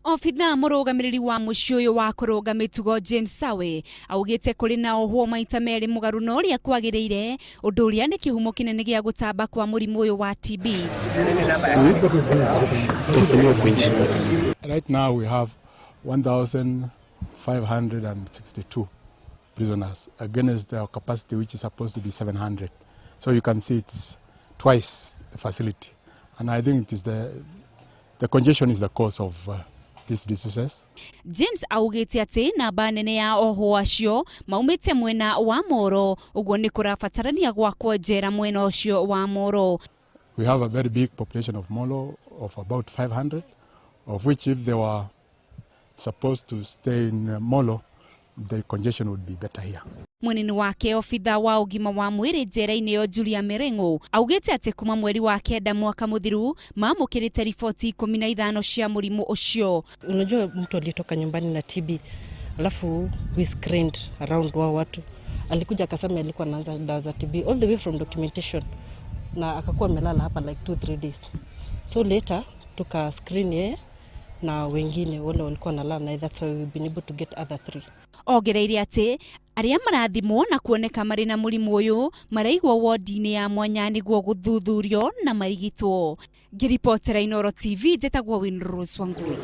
Ofitha murugamiriri wa mucioyo wa kuruga mitugo James Sawe augite kuri na ohwo maita meri mugaru no ria kwagiriire undu uria ni kihumo kinene gia gutamba kwa murimu uyu wa TB. Right now we have 1,562 prisoners against our capacity, which is supposed to be 700. So you can see it's twice the facility, and I think it is the congestion is the cause of these diseases. James augite ati namba nene ya ohwo acio maumite mwena wa Moro, uguo ni kurabatarania gwakwo njera mwena ucio wa Moro. We have a very big population of Molo of about 500, of which if they were supposed to stay in Molo, the congestion would be better here. Munini wake ofitha wa ugima wa mwiri njera-ini yo Julia Mirengo augite ati kuma mweri wa kenda mwaka muthiru mamukirite riboti 15 cia murimu ucio. Unajua mtu alitoka nyumbani na TB, alafu we screened around wa watu, alikuja akasema alikuwa anaanza dawa za TB all the way from documentation, na akakuwa amelala hapa like 2-3 days. So later tuka screen yeye na wengine wale walikuwa nalala, na that's why we've been able to get other 3. Ogereire ati aria marathimwo na kuoneka mari na murimu uyu maraigwo wodi-ini ya mwanya niguo guthuthurio na marigitwo. Ngiripotera Inooro TV, njitagwo Winrose Wangui.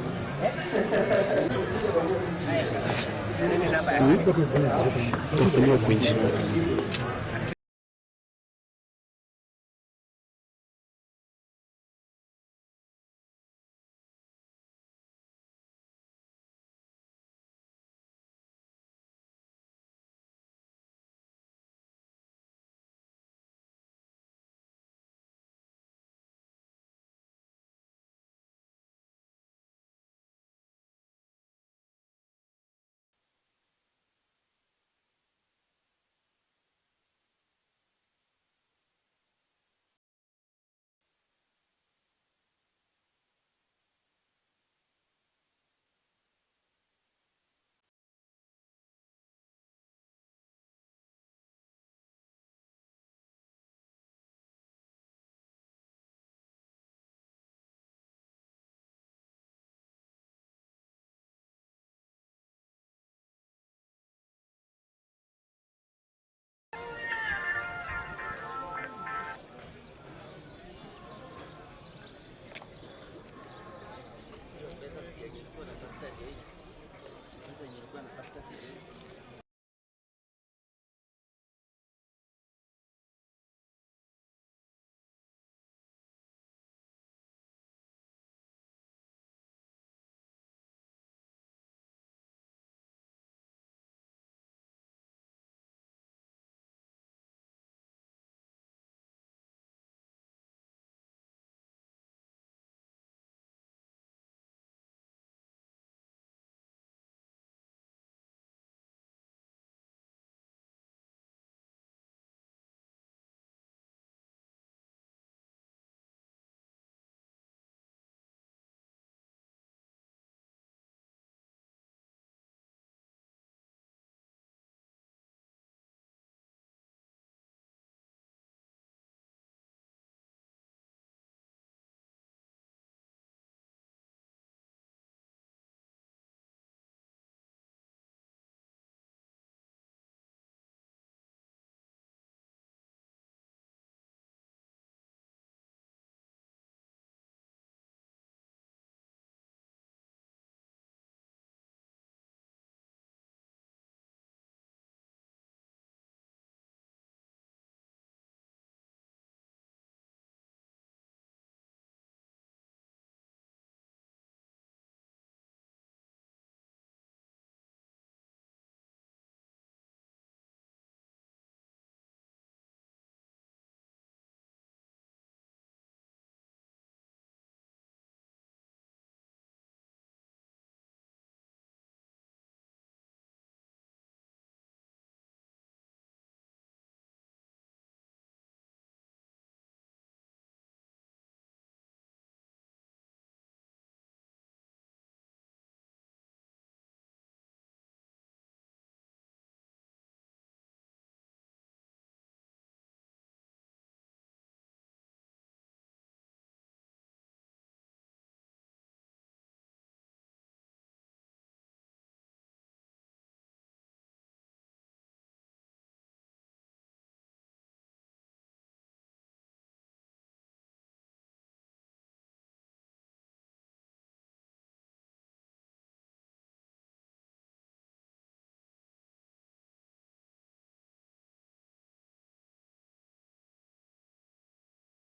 Tufungue kuishi.